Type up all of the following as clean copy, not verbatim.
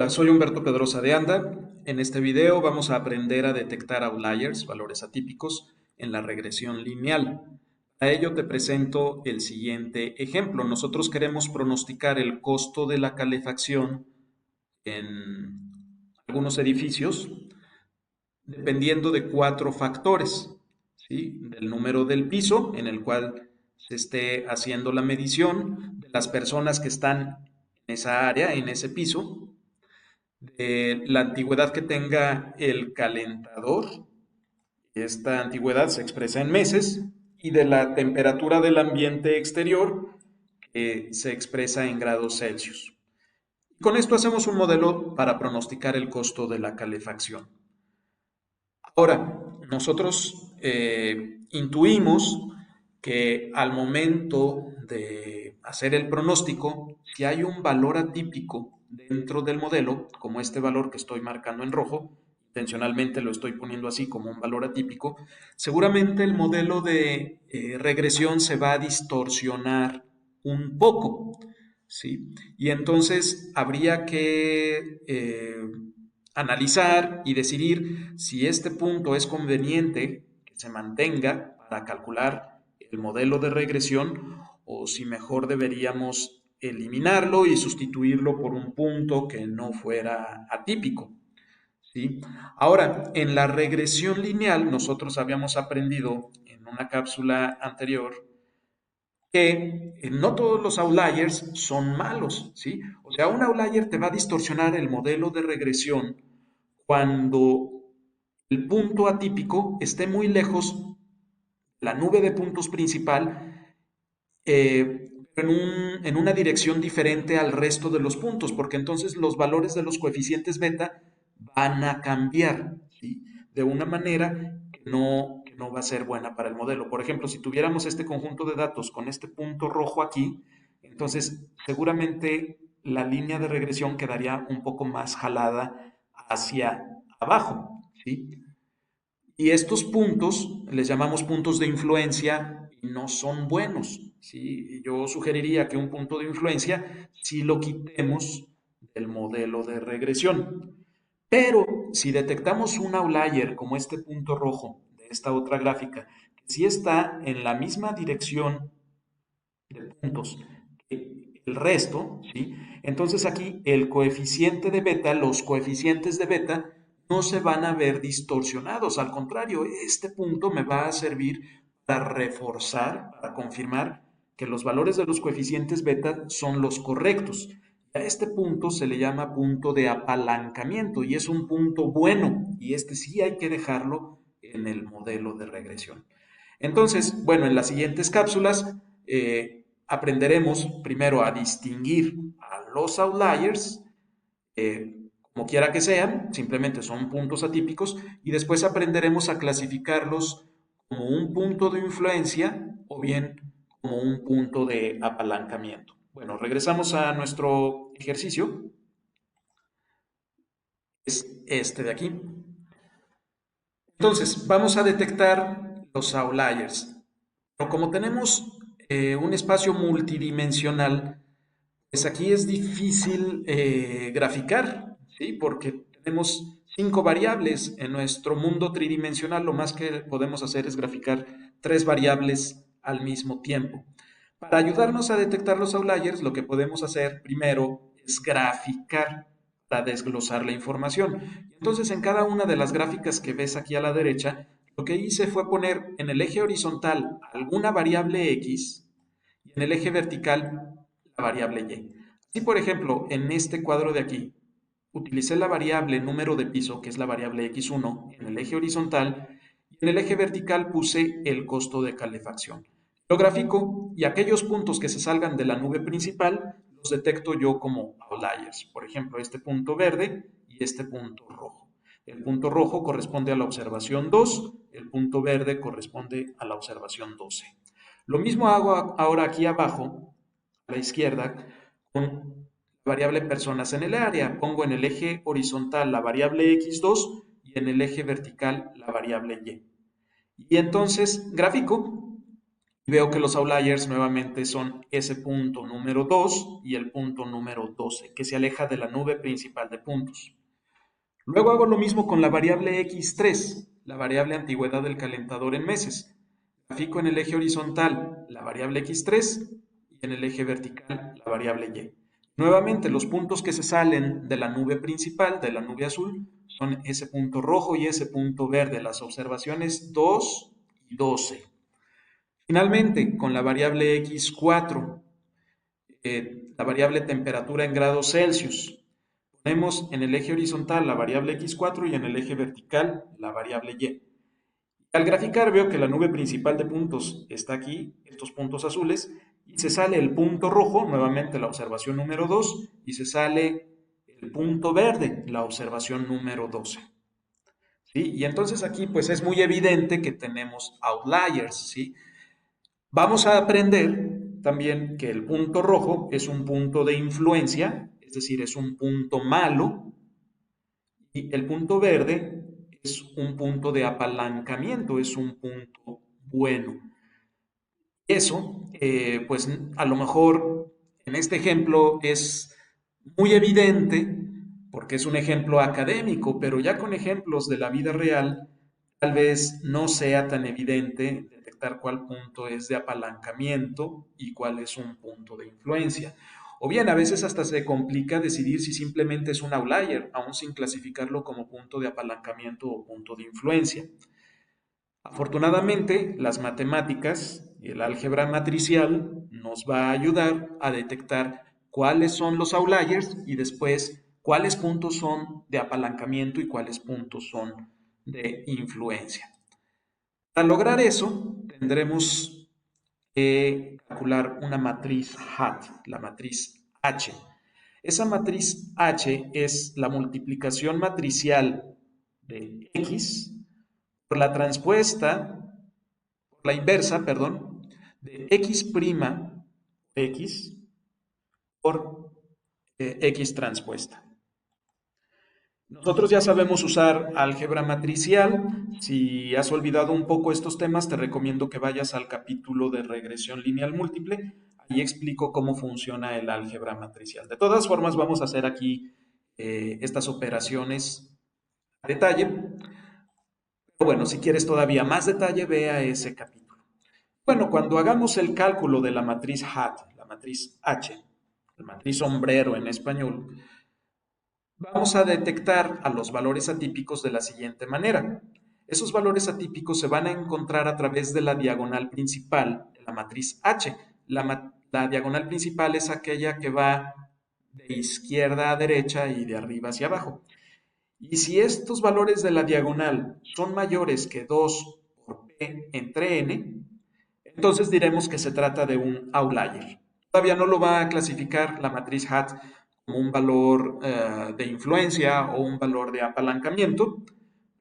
Hola, soy Humberto Pedrosa de Anda. En este video vamos a aprender a detectar outliers, valores atípicos, en la regresión lineal. A ello te presento el siguiente ejemplo. Nosotros queremos pronosticar el costo de la calefacción en algunos edificios dependiendo de cuatro factores, ¿sí? Del número del piso en el cual se esté haciendo la medición, de las personas que están en esa área, en ese piso, de la antigüedad que tenga el calentador, esta antigüedad se expresa en meses, y de la temperatura del ambiente exterior, que se expresa en grados Celsius. Con esto hacemos un modelo para pronosticar el costo de la calefacción. Ahora, nosotros intuimos que al momento de hacer el pronóstico, si hay un valor atípico dentro del modelo, como este valor que estoy marcando en rojo, intencionalmente lo estoy poniendo así como un valor atípico, seguramente el modelo de regresión se va a distorsionar un poco, ¿sí? Y entonces habría que analizar y decidir si este punto es conveniente que se mantenga para calcular el modelo de regresión o si mejor deberíamos eliminarlo y sustituirlo por un punto que no fuera atípico, ¿sí? Ahora, en la regresión lineal nosotros habíamos aprendido en una cápsula anterior que no todos los outliers son malos, ¿sí? O sea, un outlier te va a distorsionar el modelo de regresión cuando el punto atípico esté muy lejos de la nube de puntos principal, en una dirección diferente al resto de los puntos, porque entonces los valores de los coeficientes beta van a cambiar, ¿sí? De una manera que no va a ser buena para el modelo. Por ejemplo, si tuviéramos este conjunto de datos con este punto rojo aquí, entonces seguramente la línea de regresión quedaría un poco más jalada hacia abajo, ¿sí? Y estos puntos les llamamos puntos de influencia y no son buenos, ¿sí? Yo sugeriría que un punto de influencia sí lo quitemos del modelo de regresión. Pero si detectamos un outlier como este punto rojo de esta otra gráfica, que sí está en la misma dirección de puntos que el resto, ¿sí? Entonces aquí el coeficiente de beta, los coeficientes de beta no se van a ver distorsionados, al contrario, este punto me va a servir para reforzar, para confirmar que los valores de los coeficientes beta son los correctos. A este punto se le llama punto de apalancamiento y es un punto bueno y este sí hay que dejarlo en el modelo de regresión. Entonces, bueno, en las siguientes cápsulas aprenderemos primero a distinguir a los outliers, como quiera que sean, simplemente son puntos atípicos, y después aprenderemos a clasificarlos como un punto de influencia o bien como un punto de apalancamiento. Bueno, regresamos a nuestro ejercicio, es este de aquí. Entonces, vamos a detectar los outliers. Pero como tenemos un espacio multidimensional, pues aquí es difícil graficar, ¿sí? Porque tenemos 5 variables. En nuestro mundo tridimensional lo más que podemos hacer es graficar 3 variables al mismo tiempo. Para ayudarnos a detectar los outliers, lo que podemos hacer primero es graficar para desglosar la información. Entonces, en cada una de las gráficas que ves aquí a la derecha, lo que hice fue poner en el eje horizontal alguna variable X y en el eje vertical la variable Y. Así, por ejemplo, en este cuadro de aquí, utilicé la variable número de piso, que es la variable X1, en el eje horizontal, y en el eje vertical puse el costo de calefacción. Lo grafico y aquellos puntos que se salgan de la nube principal los detecto yo como outliers. Por ejemplo, este punto verde y este punto rojo. El punto rojo corresponde a la observación 2, el punto verde corresponde a la observación 12. Lo mismo hago ahora aquí abajo, a la izquierda, con la variable personas en el área. Pongo en el eje horizontal la variable x2 y en el eje vertical la variable y. Y entonces grafico Veo que los outliers nuevamente son ese punto número 2 y el punto número 12, que se aleja de la nube principal de puntos. Luego hago lo mismo con la variable x3, la variable antigüedad del calentador en meses. Grafico en el eje horizontal la variable x3 y en el eje vertical la variable y. Nuevamente, los puntos que se salen de la nube principal, de la nube azul, son ese punto rojo y ese punto verde, las observaciones 2 y 12. Finalmente, con la variable x4, la variable temperatura en grados Celsius, ponemos en el eje horizontal la variable x4 y en el eje vertical la variable y. Al graficar veo que la nube principal de puntos está aquí, estos puntos azules, y se sale el punto rojo, nuevamente la observación número 2, y se sale el punto verde, la observación número 12. ¿Sí? Y entonces aquí pues es muy evidente que tenemos outliers, ¿sí? Vamos a aprender también que el punto rojo es un punto de influencia, es decir, es un punto malo, y el punto verde es un punto de apalancamiento, es un punto bueno. Eso, pues a lo mejor en este ejemplo es muy evidente porque es un ejemplo académico, pero ya con ejemplos de la vida real, tal vez no sea tan evidente detectar cuál punto es de apalancamiento y cuál es un punto de influencia. O bien, a veces hasta se complica decidir si simplemente es un outlier, aún sin clasificarlo como punto de apalancamiento o punto de influencia. Afortunadamente, las matemáticas y el álgebra matricial nos va a ayudar a detectar cuáles son los outliers y después cuáles puntos son de apalancamiento y cuáles puntos son de influencia. Para lograr eso, tendremos que calcular una matriz HAT, la matriz H. Esa matriz H es la multiplicación matricial de X por la transpuesta, por la inversa, perdón, de X' X por X transpuesta. Nosotros ya sabemos usar álgebra matricial. Si has olvidado un poco estos temas, te recomiendo que vayas al capítulo de regresión lineal múltiple. Ahí explico cómo funciona el álgebra matricial. De todas formas, vamos a hacer aquí estas operaciones a detalle. Pero bueno, si quieres todavía más detalle, ve a ese capítulo. Bueno, cuando hagamos el cálculo de la matriz HAT, la matriz H, la matriz sombrero en español, vamos a detectar a los valores atípicos de la siguiente manera. Esos valores atípicos se van a encontrar a través de la diagonal principal de la matriz H. La diagonal principal es aquella que va de izquierda a derecha y de arriba hacia abajo. Y si estos valores de la diagonal son mayores que 2 por P entre N, entonces diremos que se trata de un outlier. Todavía no lo va a clasificar la matriz HAT como un valor de influencia o un valor de apalancamiento,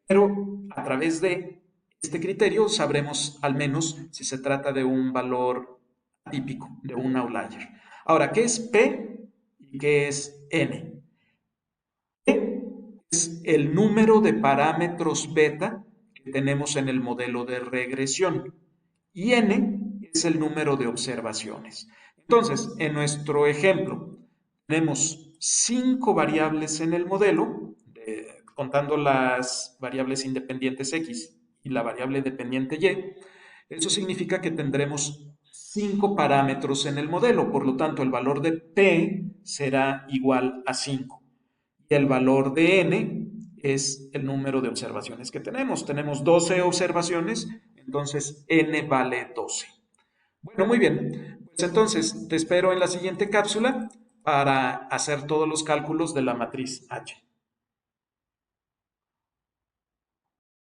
pero a través de este criterio sabremos al menos si se trata de un valor atípico, de un outlier. Ahora, ¿qué es P y qué es N? P es el número de parámetros beta que tenemos en el modelo de regresión y N es el número de observaciones. Entonces, en nuestro ejemplo, tenemos 5 variables en el modelo, contando las variables independientes X y la variable dependiente Y. Eso significa que tendremos 5 parámetros en el modelo, por lo tanto, el valor de P será igual a 5. Y el valor de N es el número de observaciones que tenemos. Tenemos 12 observaciones, entonces N vale 12. Bueno, muy bien. Pues entonces te espero en la siguiente cápsula para hacer todos los cálculos de la matriz H.